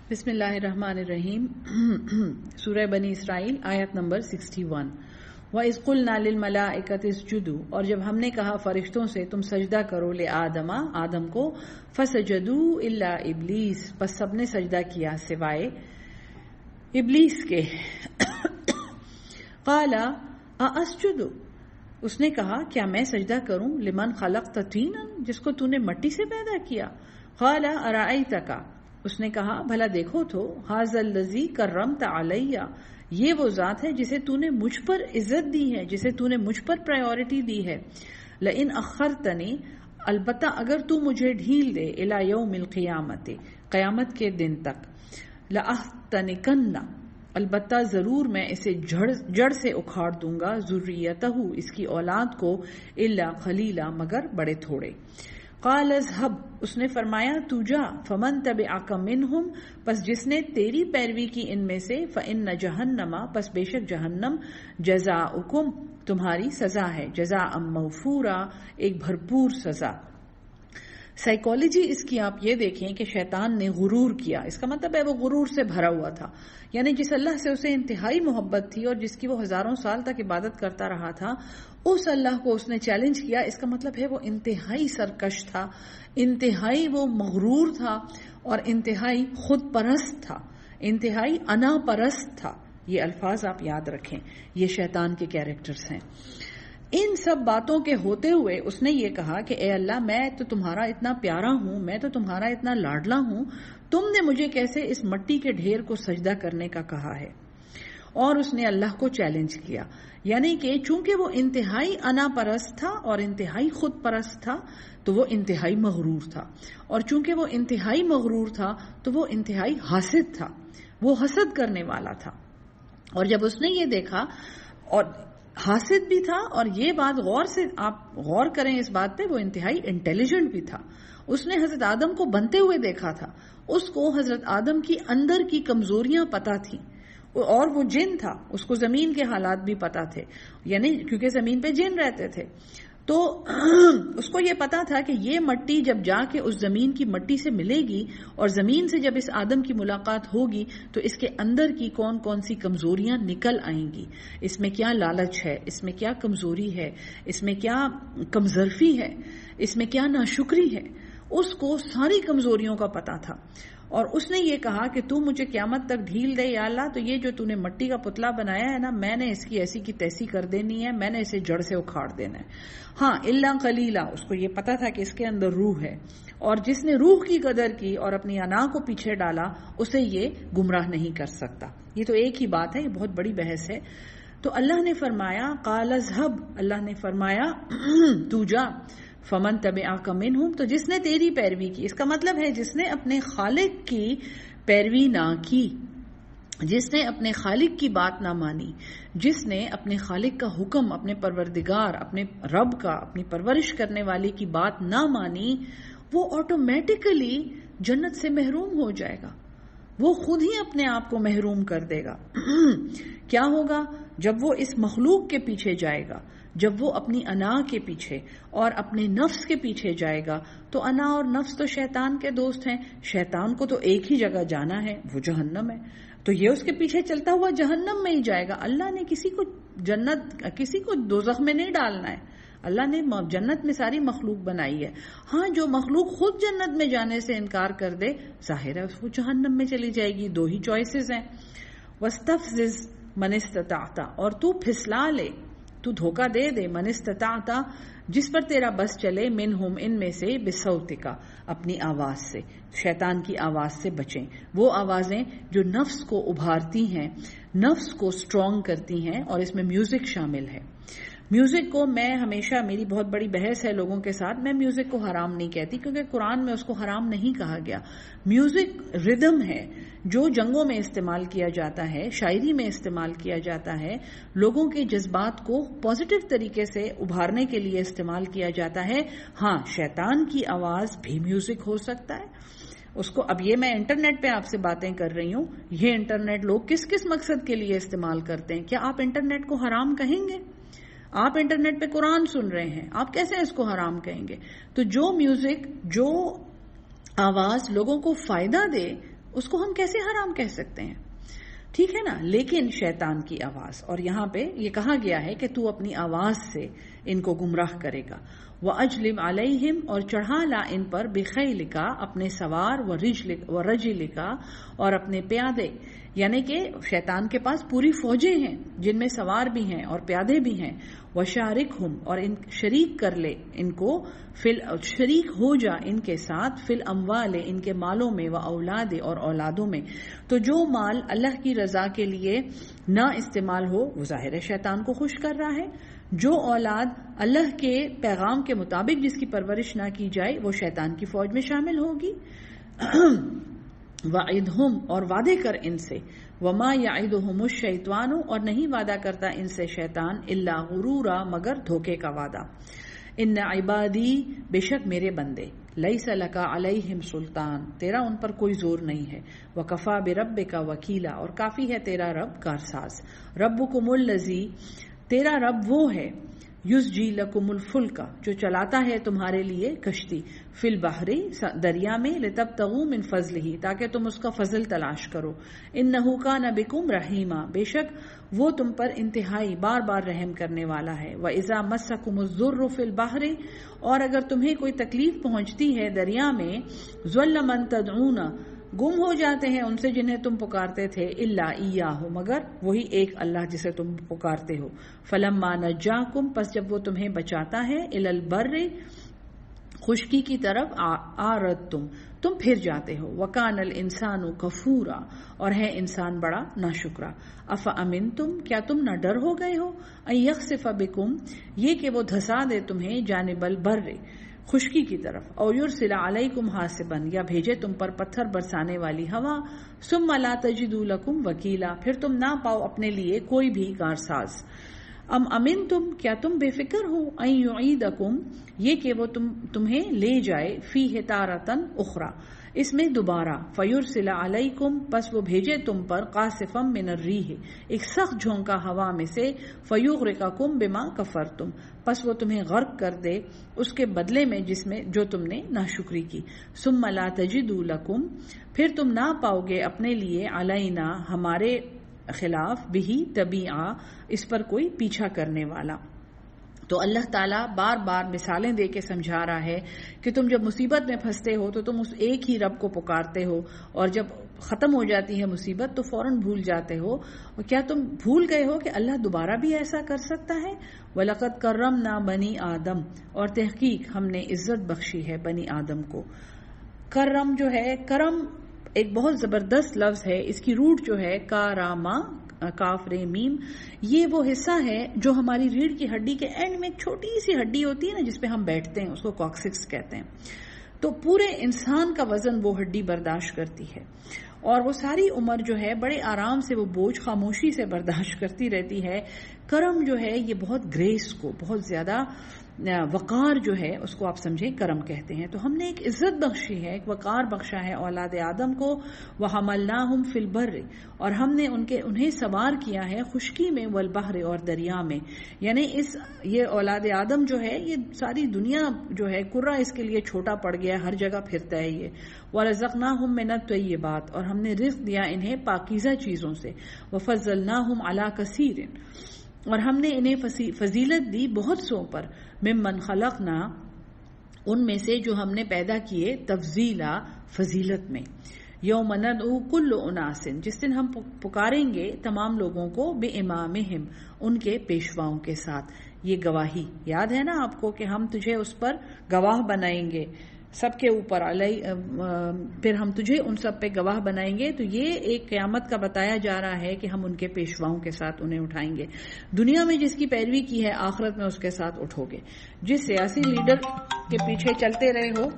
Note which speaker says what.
Speaker 1: بسم اللہ الرحمن الرحیم سورہ بنی اسرائیل آیت نمبر 61 وَإِذْ قُلْنَا لِلْمَلَائِكَةِ اسْجُدُوا، اور جب ہم نے کہا فرشتوں سے تم سجدہ کرو لآدم آدم کو، فَسَجَدُوا إِلَّا إِبْلِيسَ، بس سب نے سجدہ کیا سوائے ابلیس کے۔ قَالَ أَأَسْجُدُ، اس نے کہا کیا میں سجدہ کروں لمن خلقت طینا، جس کو تو نے مٹی سے پیدا کیا۔ قَالَ أَرَأَيْتَكَ، اس نے کہا بھلا دیکھو تو، ھذا الذی کرمت علی، یہ وہ ذات ہے جسے تو نے مجھ پر عزت دی ہے، جسے تو نے مجھ پر پرائیورٹی دی ہے۔ لئن اخرتنی، البتہ اگر تو مجھے ڈھیل دے، الی یوم القیامت، قیامت کے دن تک، لأحتنکن، البتہ ضرور میں اسے جڑ سے اکھاڑ دوں گا، ذریتہ، اس کی اولاد کو، الا خلیلا، مگر بڑے تھوڑے۔ قال اذهب، اس نے فرمایا تو جا، فمن تبعک منہم، پس جس نے تیری پیروی کی ان میں سے، فإن جہنم، پس بے شک جہنم، جزاؤکم، تمہاری سزا ہے، جزاء موفورا، ایک بھرپور سزا۔ سائیکالوجی اس کی آپ یہ دیکھیں کہ شیطان نے غرور کیا، اس کا مطلب ہے وہ غرور سے بھرا ہوا تھا، یعنی جس اللہ سے اسے انتہائی محبت تھی اور جس کی وہ ہزاروں سال تک عبادت کرتا رہا تھا، اس اللہ کو اس نے چیلنج کیا، اس کا مطلب ہے وہ انتہائی سرکش تھا، انتہائی وہ مغرور تھا اور انتہائی خود پرست تھا، انتہائی انا پرست تھا۔ یہ الفاظ آپ یاد رکھیں، یہ شیطان کے کیریکٹرز ہیں۔ ان سب باتوں کے ہوتے ہوئے اس نے یہ کہا کہ اے اللہ، میں تو تمہارا اتنا پیارا ہوں، میں تو تمہارا اتنا لاڈلا ہوں، تم نے مجھے کیسے اس مٹی کے ڈھیر کو سجدہ کرنے کا کہا ہے؟ اور اس نے اللہ کو چیلنج کیا، یعنی کہ چونکہ وہ انتہائی انا پرست تھا اور انتہائی خود پرست تھا تو وہ انتہائی مغرور تھا، اور چونکہ وہ انتہائی مغرور تھا تو وہ انتہائی حاسد تھا، وہ حسد کرنے والا تھا۔ اور جب اس نے یہ دیکھا، اور حاسد بھی تھا، اور یہ بات غور سے آپ غور کریں اس بات پہ، وہ انتہائی انٹیلیجنٹ بھی تھا۔ اس نے حضرت آدم کو بنتے ہوئے دیکھا تھا، اس کو حضرت آدم کی اندر کی کمزوریاں پتہ تھیں، اور وہ جن تھا، اس کو زمین کے حالات بھی پتہ تھے، یعنی کیونکہ زمین پہ جن رہتے تھے، تو اس کو یہ پتا تھا کہ یہ مٹی جب جا کے اس زمین کی مٹی سے ملے گی اور زمین سے جب اس آدم کی ملاقات ہوگی تو اس کے اندر کی کون کون سی کمزوریاں نکل آئیں گی، اس میں کیا لالچ ہے، اس میں کیا کمزوری ہے، اس میں کیا کمظرفی ہے، اس میں کیا ناشکری ہے، اس کو ساری کمزوریوں کا پتا تھا۔ اور اس نے یہ کہا کہ تو مجھے قیامت تک ڈھیل دے یا اللہ، تو یہ جو تو نے مٹی کا پتلا بنایا ہے نا، میں نے اس کی ایسی کی تیسی کر دینی ہے، میں نے اسے جڑ سے اکھاڑ دینا ہے۔ ہاں الا قلیلا، اس کو یہ پتا تھا کہ اس کے اندر روح ہے، اور جس نے روح کی قدر کی اور اپنی انا کو پیچھے ڈالا اسے یہ گمراہ نہیں کر سکتا۔ یہ تو ایک ہی بات ہے، یہ بہت بڑی بحث ہے۔ تو اللہ نے فرمایا قال اذهب، اللہ نے فرمایا تو جا، فمن تبعک منہم، تو جس نے تیری پیروی کی، اس کا مطلب ہے جس نے اپنے خالق کی پیروی نہ کی، جس نے اپنے خالق کی بات نہ مانی، جس نے اپنے خالق کا حکم، اپنے پروردگار، اپنے رب کا، اپنی پرورش کرنے والے کی بات نہ مانی، وہ آٹومیٹیکلی جنت سے محروم ہو جائے گا، وہ خود ہی اپنے آپ کو محروم کر دے گا۔ کیا ہوگا جب وہ اس مخلوق کے پیچھے جائے گا، جب وہ اپنی انا کے پیچھے اور اپنے نفس کے پیچھے جائے گا، تو انا اور نفس تو شیطان کے دوست ہیں، شیطان کو تو ایک ہی جگہ جانا ہے، وہ جہنم ہے، تو یہ اس کے پیچھے چلتا ہوا جہنم میں ہی جائے گا۔ اللہ نے کسی کو جنت، کسی کو دوزخ میں نہیں ڈالنا ہے، اللہ نے جنت میں ساری مخلوق بنائی ہے۔ ہاں جو مخلوق خود جنت میں جانے سے انکار کر دے، ظاہر ہے اس کو جہنم میں چلی جائے گی، دو ہی چوائسز ہیں۔ وَاسْتَفْزِزْ مَنِ اسْتَطَعْتَ، اور تو پھسلا لے، تو دھوکہ دے دے، من استطاعت، جس پر تیرا بس چلے، منہم، ان میں سے، بصوتک، اپنی آواز سے۔ شیطان کی آواز سے بچیں، وہ آوازیں جو نفس کو ابھارتی ہیں، نفس کو سٹرونگ کرتی ہیں، اور اس میں میوزک شامل ہے۔ میوزک کو میں ہمیشہ، میری بہت بڑی بحث ہے لوگوں کے ساتھ، میں میوزک کو حرام نہیں کہتی کیونکہ قرآن میں اس کو حرام نہیں کہا گیا۔ میوزک ردم ہے جو جنگوں میں استعمال کیا جاتا ہے، شاعری میں استعمال کیا جاتا ہے، لوگوں کے جذبات کو پازیٹیو طریقے سے ابھارنے کے لیے استعمال کیا جاتا ہے۔ ہاں شیطان کی آواز بھی میوزک ہو سکتا ہے، اس کو، اب یہ میں انٹرنیٹ پہ آپ سے باتیں کر رہی ہوں، یہ انٹرنیٹ لوگ کس کس مقصد کے لیے استعمال کرتے ہیں، کیا آپ انٹرنیٹ کو حرام کہیں گے؟ آپ انٹرنیٹ پہ قرآن سن رہے ہیں، آپ کیسے اس کو حرام کہیں گے؟ تو جو میوزک، جو آواز لوگوں کو فائدہ دے اس کو ہم کیسے حرام کہہ سکتے ہیں؟ ٹھیک ہے نا، لیکن شیطان کی آواز، اور یہاں پہ یہ کہا گیا ہے کہ تو اپنی آواز سے ان کو گمراہ کرے گا. وَأَجْلِبْ عَلَيْهِمْ، اور چڑھا لا ان پر، بِخَيْلِكَ اپنے سوار، وَرَجِلِكَ اور اپنے پیادے. یعنی کہ شیطان کے پاس پوری فوجیں ہیں جن میں سوار بھی ہیں اور پیادے بھی ہیں. وَشَارِكْهُمْ، اور ان شریک کر لے ان کو، شریک ہو جا ان کے ساتھ، فی الاموال ان کے مالوں میں، واولاد اور اولادوں میں. تو جو مال اللہ کی رضا کے لیے نہ استعمال ہو وہ ظاہر ہے شیطان کو خوش کر رہا ہے. جو اولاد اللہ کے پیغام کے مطابق جس کی پرورش نہ کی جائے وہ شیطان کی فوج میں شامل ہوگی. وعدہم، اور وعدے کر ان سے، وما یعدہم الشیطان، اور نہیں وعدہ کرتا ان سے شیطان، الا غرورا، مگر دھوکے کا وعدہ. ان عبادی، بے شک میرے بندے، لیس لک علیہم سلطان، تیرا ان پر کوئی زور نہیں ہے. وکفا بربک وکیلا، اور کافی ہے تیرا رب کارساز. ربکم الذی، تیرا رب وہ ہے، یسجی لکم الفلک، جو چلاتا ہے تمہارے لیے کشتی، فی البحر، دریا میں، لتبتغوا من فضلہ، تاکہ تم اس کا فضل تلاش کرو. انہ کان بکم رحیما، بے شک وہ تم پر انتہائی بار بار رحم کرنے والا ہے. وَإِذَا مَسَّكُمُ الضُّرُّ فِي الْبَحْرِ، اور اگر تمہیں کوئی تکلیف پہنچتی ہے دریا میں، ضَلَّ مَن تَدْعُونَ، گم ہو جاتے ہیں ان سے جنہیں تم پکارتے تھے، الا ایاہ، مگر وہی ایک اللہ جسے تم پکارتے ہو. فلما نجاکم، پس جب وہ تمہیں بچاتا ہے، الی البر، خشکی کی طرف، آردتم، تم پھر جاتے ہو. وکان الانسان کفورا، اور ہے انسان بڑا ناشکرا. افامنتم، کیا تم نہ ڈر ہو گئے ہو، ان یخسف بکم، یہ کہ وہ دھسا دے تمہیں، جانب البر، خشکی کی طرف، اور یرسل علیکم حاسبا، یا بھیجے تم پر پتھر برسانے والی ہوا. ثم لا تجدوا لکم وکیلا، پھر تم نہ پاؤ اپنے لیے کوئی بھی کارساز. ام امنتم، کیا تم بے فکر ہو، ان یعیدکم، یہ کہ وہ تمہیں لے جائے، فیہ تارتن اخری، اس میں دوبارہ، فیرسل علیکم، پس وہ بھیجے تم پر، قاصفا من الریح، ایک سخت جھونکا ہوا میں سے، فیغرقکم بما کفرتم، پس وہ تمہیں غرق کر دے اس کے بدلے میں جس میں جو تم نے ناشکری کی. ثم لا تجدوا لکم، پھر تم نہ پاؤ گے اپنے لیے، علینا، ہمارے خلاف، بھی تبیعا، اس پر کوئی پیچھا کرنے والا. تو اللہ تعالیٰ بار بار مثالیں دے کے سمجھا رہا ہے کہ تم جب مصیبت میں پھنستے ہو تو تم اس ایک ہی رب کو پکارتے ہو، اور جب ختم ہو جاتی ہے مصیبت تو فوراً بھول جاتے ہو. اور کیا تم بھول گئے ہو کہ اللہ دوبارہ بھی ایسا کر سکتا ہے؟ وَلَقَدْ كَرَّمْنَا بَنِي آدم، اور تحقیق ہم نے عزت بخشی ہے بنی آدم کو. کرم جو ہے، کرم ایک بہت زبردست لفظ ہے، اس کی روٹ جو ہے کاراما، کاف رے میم، یہ وہ حصہ ہے جو ہماری ریڑھ کی ہڈی کے اینڈ میں ایک چھوٹی سی ہڈی ہوتی ہے نا جس پہ ہم بیٹھتے ہیں، اس کو کوکسکس کہتے ہیں. تو پورے انسان کا وزن وہ ہڈی برداشت کرتی ہے، اور وہ ساری عمر جو ہے بڑے آرام سے وہ بوجھ خاموشی سے برداشت کرتی رہتی ہے. کرم جو ہے یہ بہت گریس کو، بہت زیادہ وقار جو ہے اس کو آپ سمجھیں کرم کہتے ہیں. تو ہم نے ایک عزت بخشی ہے، ایک وقار بخشا ہے اولاد آدم کو. وَحَمَلْنَاهُمْ فِي الْبَرِّ، اور ہم نے انہیں سوار کیا ہے خشکی میں، وَالْبَحْرِ، اور دریا میں. یعنی یہ اولاد آدم جو ہے یہ ساری دنیا جو ہے کرہ اس کے لیے چھوٹا پڑ گیا، ہر جگہ پھرتا ہے یہ. وَرَزَقْنَاهُمْ مِنَ الطَّيِّبَاتِ، اور ہم نے رزق دیا انہیں پاکیزہ چیزوں سے. وَفَضَّلْنَاهُمْ عَلَى كَثِيرٍ، اور ہم نے انہیں فضیلت دی بہت سو پر، ممن خلقنا، ان میں سے جو ہم نے پیدا کیے، تفضیلا، فضیلت میں. یوم ندعو کل اناس، جس دن ہم پکاریں گے تمام لوگوں کو، بامامہم، ان کے پیشواؤں کے ساتھ. یہ گواہی یاد ہے نا آپ کو کہ ہم تجھے اس پر گواہ بنائیں گے سب کے اوپر، پھر ہم تجھے ان سب پہ گواہ بنائیں گے. تو یہ ایک قیامت کا بتایا جا رہا ہے کہ ہم ان کے پیشواؤں کے ساتھ انہیں اٹھائیں گے. دنیا میں جس کی پیروی کی ہے آخرت میں اس کے ساتھ اٹھو گے. جس سیاسی لیڈر کے پیچھے چلتے رہے ہو